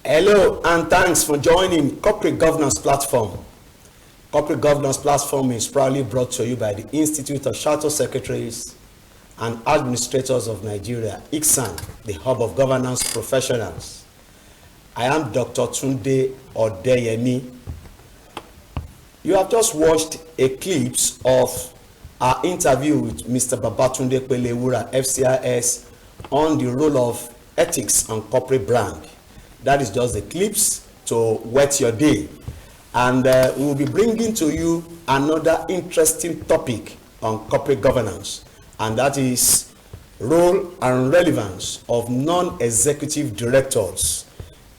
Hello and thanks for joining Corporate Governance Platform. Corporate Governance Platform is proudly brought to you by the Institute of Chartered Secretaries and Administrators of Nigeria, ICSAN, the hub of governance professionals. I am Dr. Tunde Odeyemi. You have just watched a clip of our interview with Mr. Babatunde Pelewura, FCIS, on the role of ethics and corporate brand. That is just the clips to whet your day. And we will be bringing to you another interesting topic on corporate governance, and that is role and relevance of non-executive directors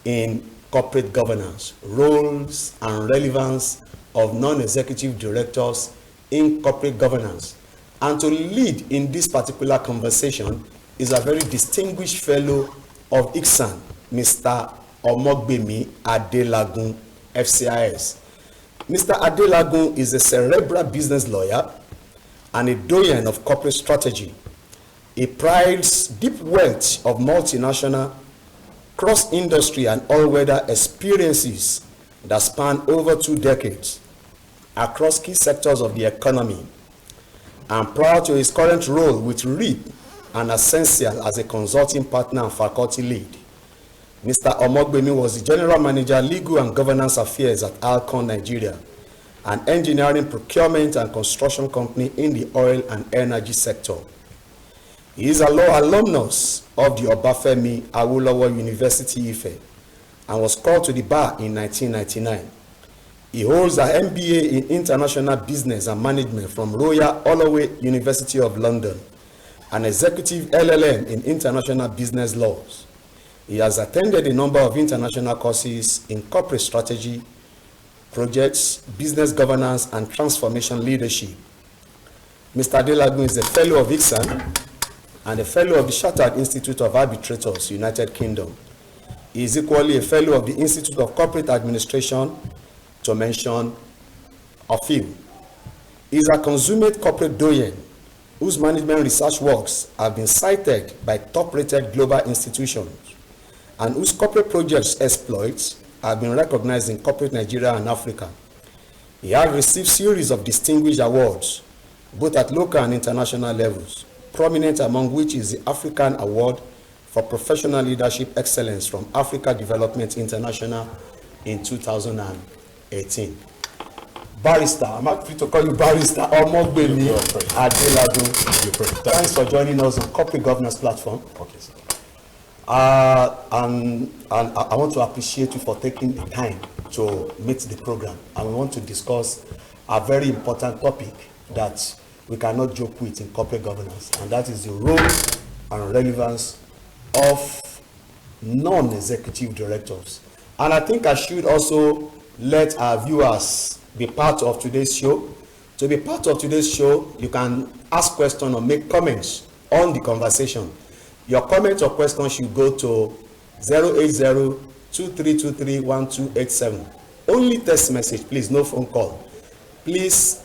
in corporate governance. Roles and relevance of non-executive directors in corporate governance. And to lead in this particular conversation is a very distinguished fellow of ICSAN, Mr. OMOGBEMI ADELAGUN, FCIS. Mr. ADELAGUN is a cerebral business lawyer and a doyen of corporate strategy. He prides deep wealth of multinational, cross-industry and all-weather experiences that span over 2 decades across key sectors of the economy. And prior to his current role with REAP and Essential as a consulting partner and faculty lead, Mr. OMOGBEMI was the General Manager, Legal and Governance Affairs at ALCON Nigeria, an engineering, procurement and construction company in the oil and energy sector. He is a law alumnus of the Obafemi Awolowo University, Ife, and was called to the bar in 1999. He holds an MBA in International Business and Management from Royal Holloway University of London, an executive LLM in International Business Laws. He has attended a number of international courses in corporate strategy, projects, business governance, and transformation leadership. Mr. ADELAGUN is a fellow of ICSAN and a fellow of the Chartered Institute of Arbitrators, United Kingdom. He is equally a fellow of the Institute of Corporate Administration, to mention a few. He is a consummate corporate doyen whose management research works have been cited by top-rated global institutions and whose corporate projects exploits have been recognized in corporate Nigeria and Africa. He has received series of distinguished awards, both at local and international levels, prominent among which is the African Award for Professional Leadership Excellence from Africa Development International in 2018. Barrister, I'm happy to call you Barrister OMOGBEMI ADELAGUN. Thanks for joining us on Corporate Governance Platform. Okay, sir. And I want to appreciate you for taking the time to meet the program. And we want to discuss a very important topic that we cannot joke with in corporate governance, and that is the role and relevance of non-executive directors. And I think I should also let our viewers be part of today's show. To be part of today's show, you can ask questions or make comments on the conversation. Your comment or question should go to 080-2323-1287. Only text message, please, no phone call. Please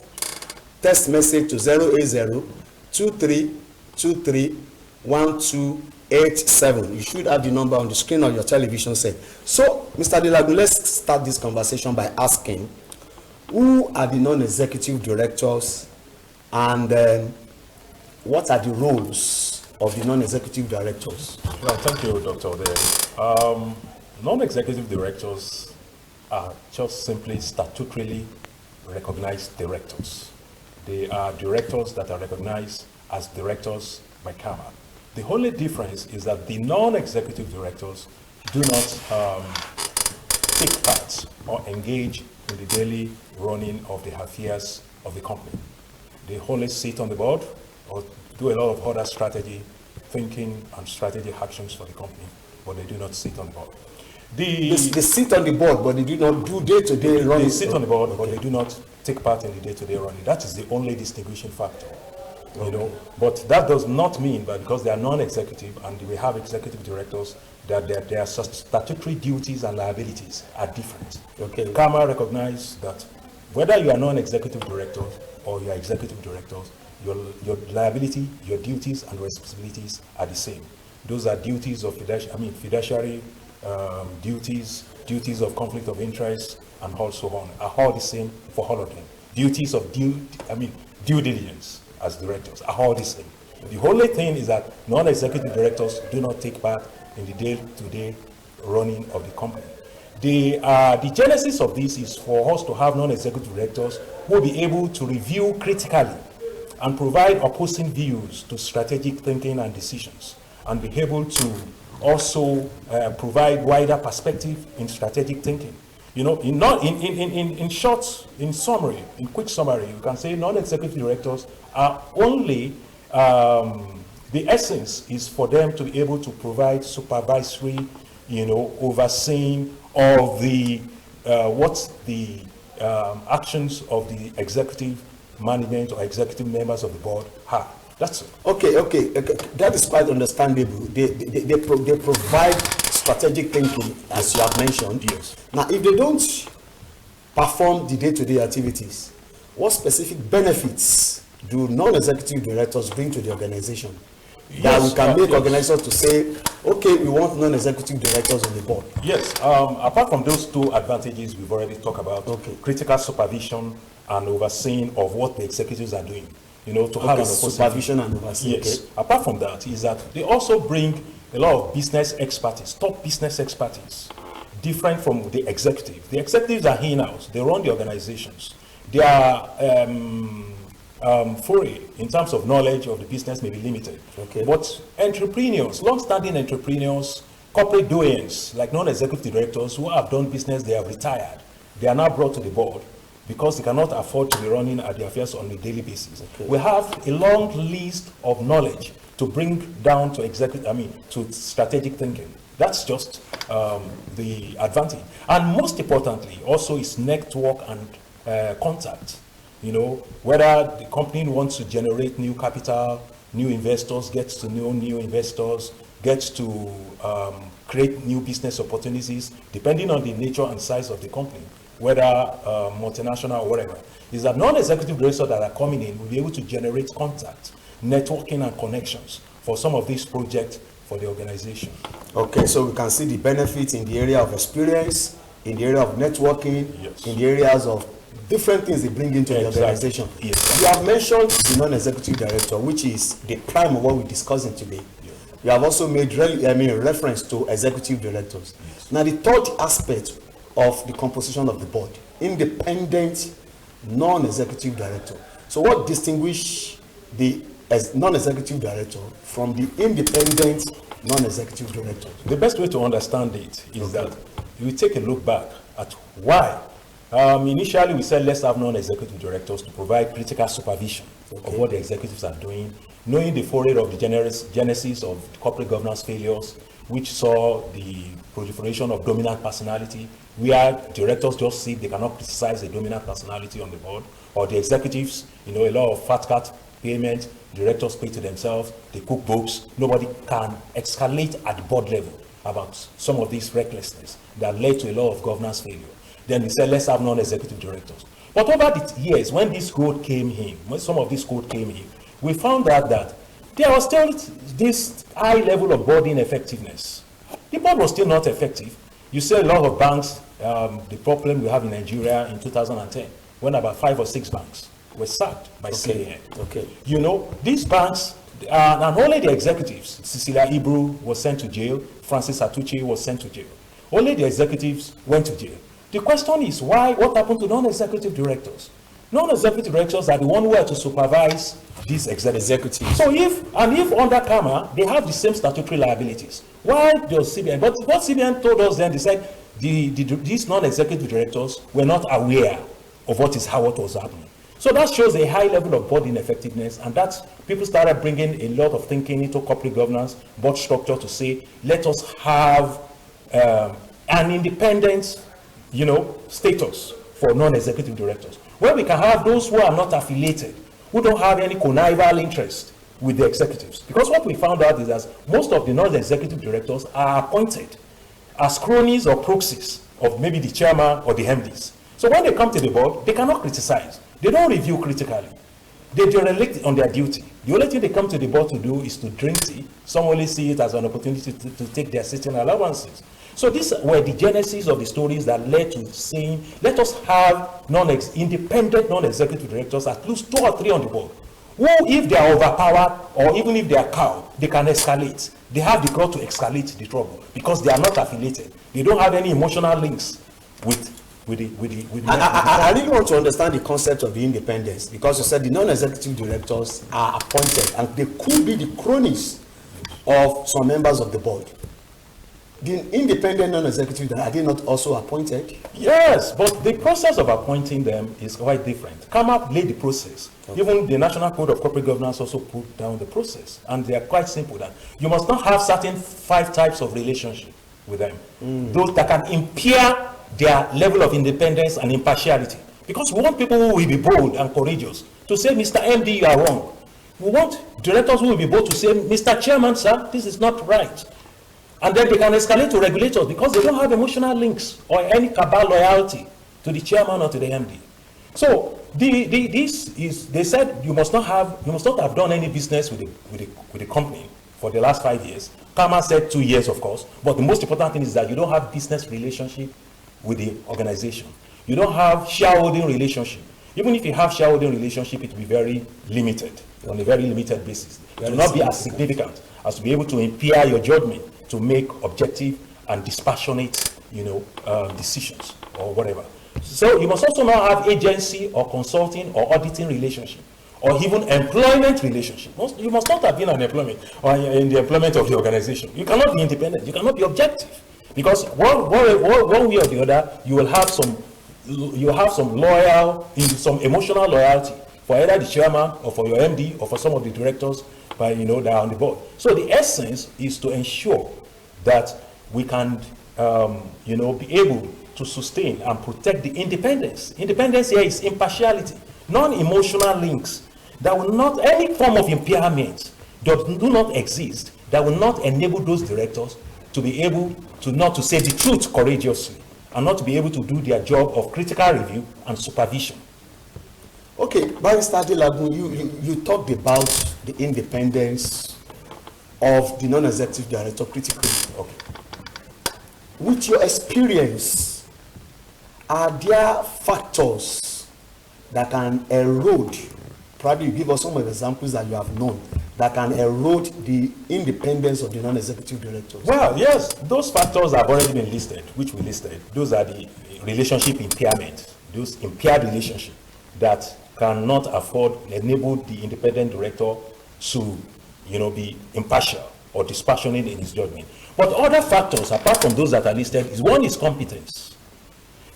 text message to 080-2323-1287. You should have the number on the screen on your television set. So, Mr. ADELAGUN, let's start this conversation by asking, who are the non-executive directors and what are the roles of the non-executive directors? Well, thank you, Dr. Odeyemi. Non-executive directors are just simply statutorily recognized directors. They are directors that are recognized as directors by CAMA. The only difference is that the non-executive directors do not take part or engage in the daily running of the affairs of the company. They only sit on the board or do a lot of other strategy thinking and strategy actions for the company, but they do not sit on the board. They sit on the board, but they do not do day-to-day running. They sit on the board, but they do not take part in the day-to-day running. That is the only distinguishing factor, you know. But that does not mean that because they are non-executive and we have executive directors, that their statutory duties and liabilities are different. Okay. CAMA recognizes that whether you are non-executive director or you are executive directors, your liability, your duties and responsibilities are the same. Those are duties of fiduciary duties of conflict of interest, and also on are all the same for all of them. Duties of due diligence as directors are all the same. The only thing is that non-executive directors do not take part in the day-to-day running of the company. The genesis of this is for us to have non-executive directors who will be able to review critically and provide opposing views to strategic thinking and decisions, and be able to also provide wider perspective in strategic thinking. You know, in short, in quick summary, you can say non-executive directors are only, the essence is for them to be able to provide supervisory, overseeing of the, actions of the executive management or executive members of the board have. That's it. Okay. That is quite understandable. They provide strategic thinking, as you have mentioned. Yes. Now, if they don't perform the day-to-day activities, what specific benefits do non-executive directors bring to the organization? That we can make organizations to say, okay, we want non-executive directors on the board. Yes. Apart from those two advantages we've already talked about, critical supervision and overseeing of what the executives are doing. To have an supervision and overseeing. Yes. Apart from that, is that they also bring a lot of business expertise, top business expertise, different from the executive. The executives are in-house. They run the organizations. Their foray in terms of knowledge of the business may be limited. Okay. But entrepreneurs, long-standing entrepreneurs, corporate doyens, like non-executive directors who have done business, they have retired. They are now brought to the board because they cannot afford to be running at the affairs on a daily basis. Okay. We have a long list of knowledge to bring down to to strategic thinking. That's just the advantage. And most importantly, also is network and contact. Whether the company wants to generate new capital, new investors, gets to know new investors, gets to create new business opportunities, depending on the nature and size of the company, whether multinational or whatever, is that non-executive directors that are coming in will be able to generate contact, networking and connections for some of these projects for the organization. Okay, so we can see the benefits in the area of experience, in the area of networking, yes, in the areas of different things they bring into the organization. Yes. You have mentioned the non-executive director, which is the prime of what we're discussing today. Yes. You have also made reference to executive directors. Yes. Now, the third aspect of the composition of the board, independent non-executive director. So what distinguishes the non-executive director from the independent non-executive director? The best way to understand it is that we take a look back at why. Initially, we said let's have non-executive directors to provide critical supervision of what the executives are doing, knowing the foray of the genesis of corporate governance failures, which saw the proliferation of dominant personality, where directors just see they cannot criticize the dominant personality on the board, or the executives, a lot of fat cat payment, directors pay to themselves, they cook books, nobody can escalate at the board level about some of these recklessness that led to a lot of governance failure. Then we said, let's have non-executive directors. But over the years, when this code came in, when some of this code came in, we found out that there was still this high level of board ineffectiveness. The board was still not effective. You see a lot of banks, the problem we have in Nigeria in 2010, when about 5 or 6 banks were sacked by CAN. Okay. These banks, and only the executives, Cecilia Ibru was sent to jail, Francis Atuchi was sent to jail. Only the executives went to jail. The question is, what happened to non-executive directors? Non-executive directors are the one who are to supervise these executives. So if under CAMA, they have the same statutory liabilities, why does CBN? But what CBN told us then, they said these non-executive directors were not aware of what was happening. So that shows a high level of board ineffectiveness, and that's people started bringing a lot of thinking into corporate governance, board structure to say, let us have an independent status for non-executive directors, where we can have those who are not affiliated, who don't have any connival interest with the executives. Because what we found out is that most of the non-executive directors are appointed as cronies or proxies of maybe the chairman or the MDs. So when they come to the board, they cannot criticize. They don't review critically. They derelict on their duty. The only thing they come to the board to do is to drink tea. Some only see it as an opportunity to take their sitting allowances. So these were the genesis of the stories that led to saying, let us have independent non-executive directors, at least 2 or 3 on the board, who, if they are overpowered or even if they are cowed, they can escalate. They have the guts to escalate the trouble because they are not affiliated. They don't have any emotional links with the I really want to understand the concept of the independence, because you said the non-executive directors are appointed and they could be the cronies of some members of the board. The independent non-executive, are they not also appointed? Yes, but the process of appointing them is quite different. CAMA laid the process. Okay. Even the National Code of Corporate Governance also put down the process, and they are quite simple. That you must not have certain 5 types of relationship with them. Those that can impair their level of independence and impartiality. Because we want people who will be bold and courageous to say, Mr. MD, you are wrong. We want directors who will be bold to say, Mr. Chairman, sir, this is not right. And then they can escalate to regulators because they don't have emotional links or any cabal loyalty to the chairman or to the MD. So they said you must not have done any business with the company for the last 5 years. CAMA said 2 years, of course, but the most important thing is that you don't have business relationship with the organization. You don't have shareholding relationship. Even if you have shareholding relationship, it will be very limited, on a very limited basis. It will not be as significant as to be able to impair your judgment to make objective and dispassionate, decisions or whatever. So you must also not have agency or consulting or auditing relationship, or even employment relationship. You must not have been an employment or in the employment of the organization. You cannot be independent. You cannot be objective, because one way or the other, you will have some some emotional loyalty for either the chairman or for your MD or for some of the directors that are on the board. So the essence is to ensure that we can be able to sustain and protect the independence. Independence here is impartiality, non-emotional links that will not, any form of impairment do not exist that will not enable those directors to be able to not to say the truth courageously and not to be able to do their job of critical review and supervision. Okay, Barrister ADELAGUN, you talked about the independence of the non-executive director critically. Okay. With your experience, are there factors that can erode, probably you give us some of the examples that you have known, that can erode the independence of the non-executive directors? Well, yes, those factors have already been listed, which we listed. Those are the relationship impairment, those impaired relationships that cannot enable the independent director to, be impartial or dispassionate in his judgment. But other factors, apart from those that are listed, one is competence.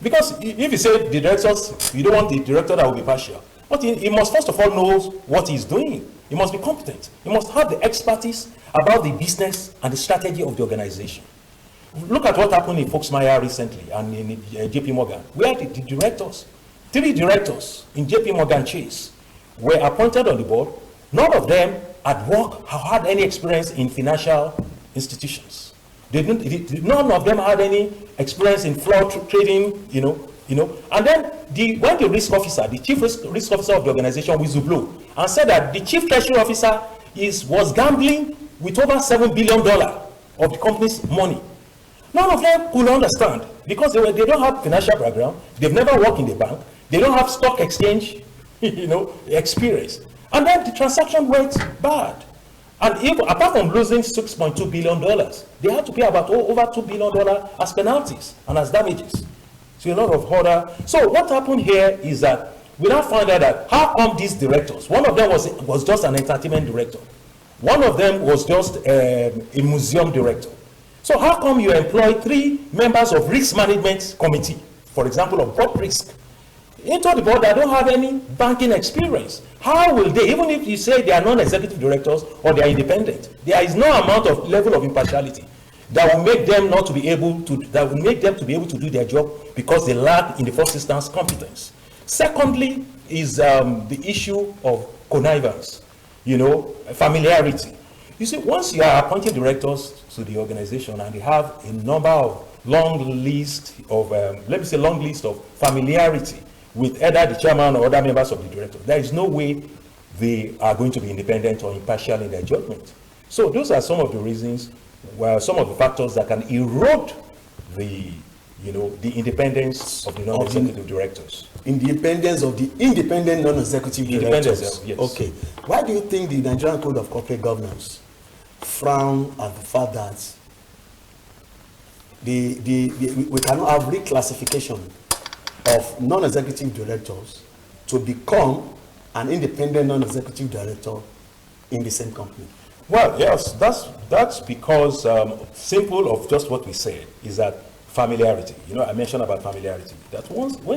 Because if you say the directors, you don't want the director that will be partial, but he must first of all know what he's doing. He must be competent. He must have the expertise about the business and the strategy of the organization. Look at what happened in Foxmeyer recently and in JP Morgan, where the directors, 3 directors in JP Morgan Chase were appointed on the board. None of them had any experience in financial institutions. None of them had any experience in floor trading, And then when the risk officer, the chief risk officer of the organization, whistleblow and said that the chief treasury officer was gambling with over $7 billion of the company's money. None of them could understand because they don't have financial background. They've never worked in the bank. They don't have stock exchange, experience. And then the transaction went bad. And apart from losing $6.2 billion, they had to pay about over $2 billion as penalties and as damages. So a lot of order. So what happened here is that we now found out that how come these directors, one of them was just an entertainment director. One of them was just a museum director. So how come you employ 3 members of risk management committee, for example, of board risk, into the board that don't have any banking experience? How will they, even if you say they are non-executive directors or they are independent, there is no amount of level of impartiality that will make them not to be able to, that will make them to be able to do their job because they lack in the first instance competence. Secondly is the issue of connivance, familiarity. You see, once you are appointing directors to the organization and they have a number of long list of familiarity with either the chairman or other members of the director, there is no way they are going to be independent or impartial in their judgment. So those are some of the reasons, some of the factors that can erode the independence of the non-executive directors. Independence of the independent non-executive directors. Yes. Okay. Why do you think the Nigerian Code of Corporate Governance frown at the fact that we cannot have reclassification of non-executive directors to become an independent non-executive director in the same company? Well, yes, that's because simple of just what we said is that familiarity. I mentioned about familiarity. That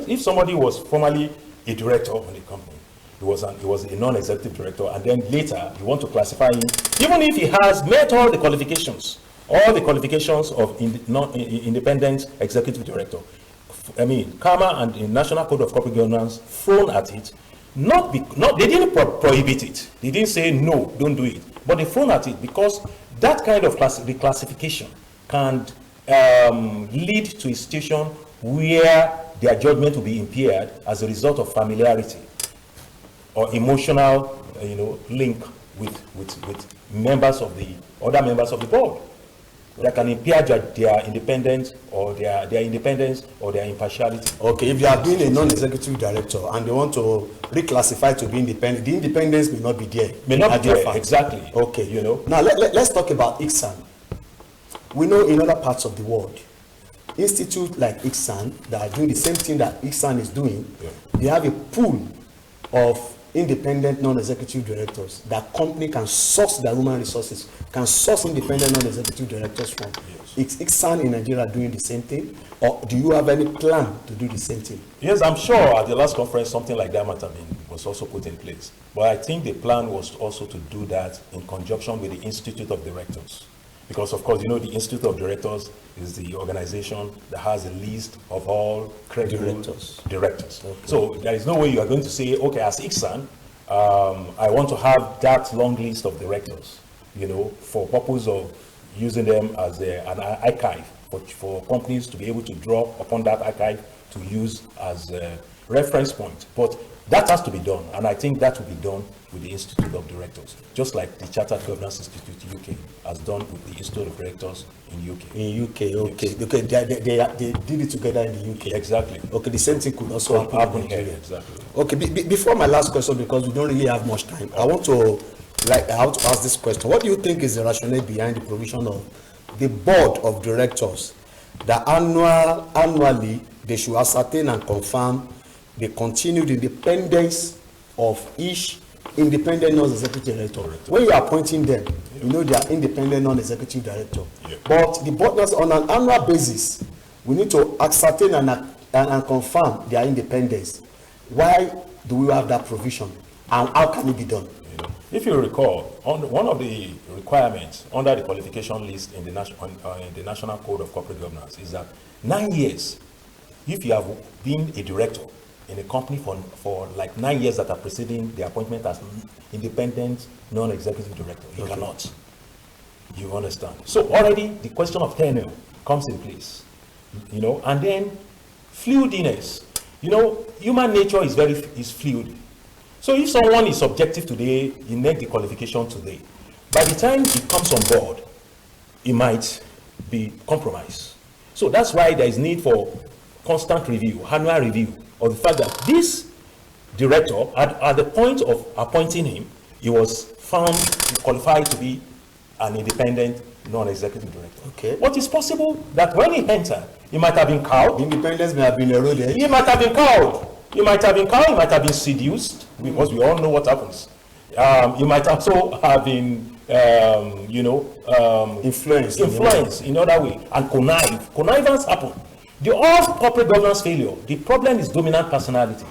if somebody was formerly a director on a company, he was a non-executive director, and then later you want to classify him, even if he has met all the qualifications of independent executive director. I mean, KAMA and the National Code of Corporate Governance thrown at it. They didn't prohibit it. They didn't say no, don't do it. But they thrown at it because that kind of reclassification can lead to a situation where their judgment will be impaired as a result of familiarity or emotional, link with members of the other members of the board that can impair their independence or their independence or their impartiality. Okay, if you are being a non-executive director and they want to reclassify to be independent, the independence may not be there. May not be there, exactly. Okay, Now let's talk about ICSAN. We know in other parts of the world, institutes like ICSAN that are doing the same thing that ICSAN is doing, they have a pool of independent non-executive directors that company can source their human resources, can source independent non-executive directors from. Is ICSAN in Nigeria doing the same thing, or do you have any plan to do the same thing? Yes, I'm sure at the last conference something like that was also put in place. But I think the plan was also to do that in conjunction with the Institute of Directors. Because, of course, the Institute of Directors is the organization that has a list of all credible directors. Okay. So there is no way you are going to say, okay, as ICSAN, I want to have that long list of directors, for purpose of using them as an archive for companies to be able to draw upon that archive to use as a reference point. But that has to be done, and I think that will be done with the Institute of Directors, just like the Chartered Governance Institute UK has done with the Institute of Directors in UK. In UK, okay. Yes. Okay, they did it together in the UK. Exactly. Okay, the same thing could also happen in Nigeria. Exactly. Okay, before my last question, because we don't really have much time, I want to ask this question. What do you think is the rationale behind the provision of the Board of Directors that annually they should ascertain and confirm the continued independence of each independent non-executive director? When you are appointing them, they are independent non-executive director. Yeah. But the board does on an annual basis, we need to ascertain and confirm their independence. Why do we have that provision, and how can it be done? If you recall, one of the requirements under the qualification list in the National Code of Corporate Governance is that 9 years, if you have been a director in a company for like 9 years that are preceding the appointment as independent non-executive director, you cannot. You understand? So already the question of tenure comes in place, and then fluidness. Human nature is fluid. So if someone is subjective today, you make the qualification today. By the time it comes on board, it might be compromised. So that's why there is need for constant review, annual review, of the fact that this director, at the point of appointing him, he was found qualified to be an independent non-executive director. Okay. But it's possible that when he entered, he might have been cowed. Independence may have been eroded. He might have been cowed. He might have been seduced, because we all know what happens. He might also have been, influenced in other way, and connivance happen. The all corporate governance failure, the problem is dominant personality.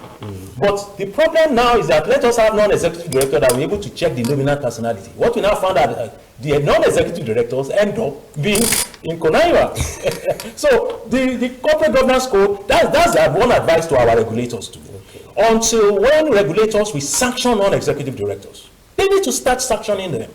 But the problem now is that let us have non-executive director that will be able to check the dominant personality. What we now found out the non-executive directors end up being in connivance. So the corporate governance code, that's one advice to our regulators too. Okay. Until when regulators will sanction non-executive directors, they need to start sanctioning them.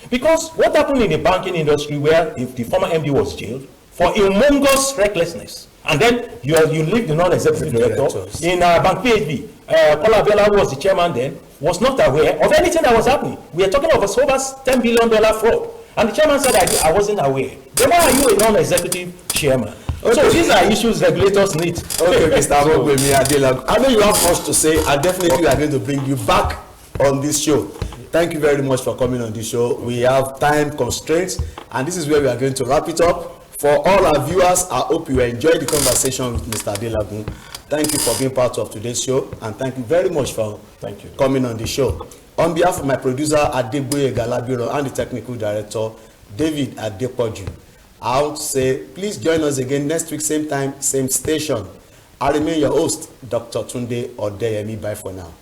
Because what happened in the banking industry, where if the former MD was jailed for humongous recklessness, and then you leave the non-executive director in Bank PHB. Kola Abiola, who was the chairman then, was not aware of anything that was happening. We are talking of a over $10 billion fraud. And the chairman said, I wasn't aware. Then why are you a non-executive chairman? Okay. So these are issues regulators need. Okay, Mr. OMOGBEMI ADELAGUN. I know you have much to say, and definitely we are going to bring you back on this show. Thank you very much for coming on this show. We have time constraints, and this is where we are going to wrap it up. For all our viewers, I hope you enjoyed the conversation with Mr. ADELAGUN. Thank you for being part of today's show, and thank you very much for coming on the show. On behalf of my producer, Adegboye Galabiro, and the technical director, David Adepoju, I would say, please join us again next week, same time, same station. I remain your host, Dr. Tunde Odeyemi. Bye for now.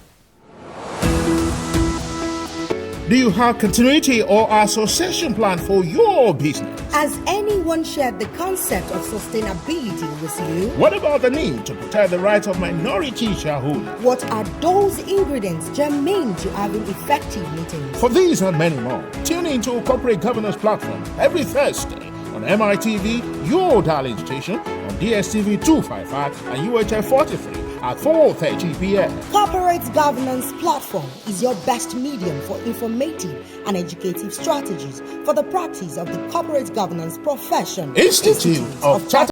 Do you have continuity or association plan for your business? Has anyone shared the concept of sustainability with you? What about the need to protect the rights of minority shareholders? What are those ingredients germane to having effective meetings? For these and many more, tune into Corporate Governance Platform every Thursday on MITV, your darling station, on DSTV 255 and UHF 43 at 4:30 p.m. Corporate Governance Platform is your best medium for informative and educative strategies for the practice of the corporate governance profession. Institute of Chartered